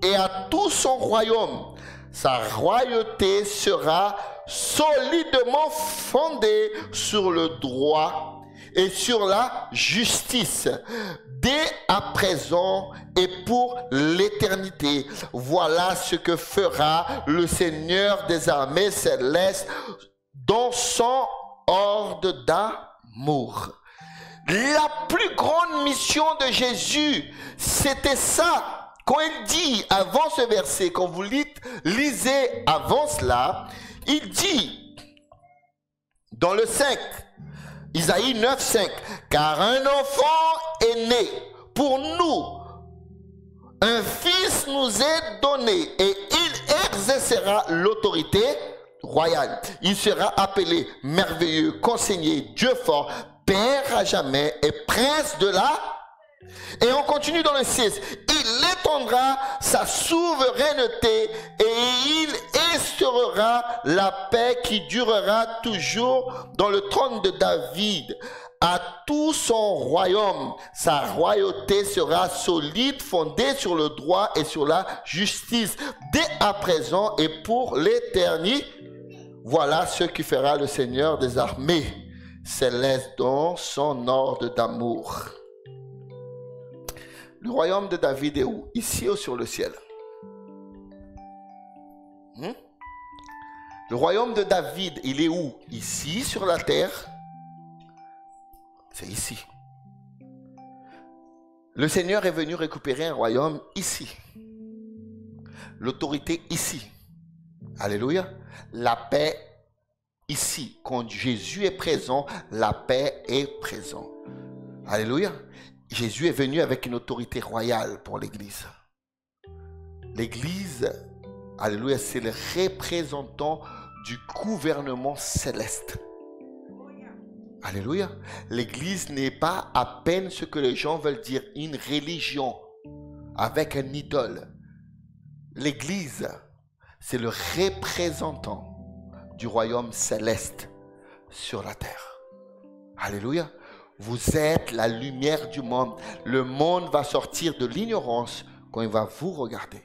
S3: et à tout son royaume. Sa royauté sera solidement fondée sur le droit et sur la justice, dès à présent et pour l'éternité. Voilà ce que fera le Seigneur des armées célestes dans son ordre d'amour. La plus grande mission de Jésus, c'était ça. Quand il dit avant ce verset, quand vous lisez avant cela, il dit dans le 5, Isaïe 9, 5, car un enfant est né pour nous, un fils nous est donné et il exercera l'autorité royale. Il sera appelé merveilleux, conseiller, Dieu fort, Père à jamais et prince de la... Et on continue dans le 6. Il étendra sa souveraineté et il instaurera la paix qui durera toujours dans le trône de David. À tout son royaume, sa royauté sera solide, fondée sur le droit et sur la justice, dès à présent et pour l'éternité. Voilà ce que fera le Seigneur des armées célestes dans son ordre d'amour. Le royaume de David est où? Ici ou sur le ciel? Le royaume de David, il est où? Ici sur la terre? C'est ici. Le Seigneur est venu récupérer un royaume ici. L'autorité ici. Alléluia. La paix ici. Quand Jésus est présent, la paix est présente. Alléluia. Jésus est venu avec une autorité royale pour l'Église. L'Église, alléluia, c'est le représentant du gouvernement céleste. Alléluia. L'Église n'est pas à peine ce que les gens veulent dire, une religion avec un idole. L'Église, c'est le représentant du royaume céleste sur la terre. Alléluia. Vous êtes la lumière du monde. Le monde va sortir de l'ignorance quand il va vous regarder.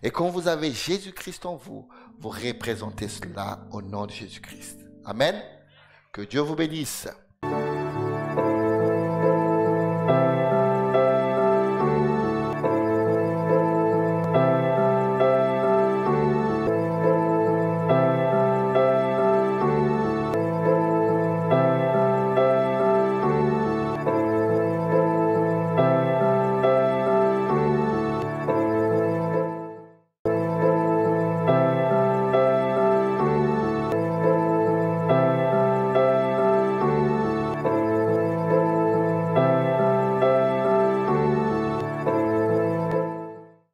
S3: Et quand vous avez Jésus-Christ en vous, vous représentez cela au nom de Jésus-Christ. Amen. Que Dieu vous bénisse.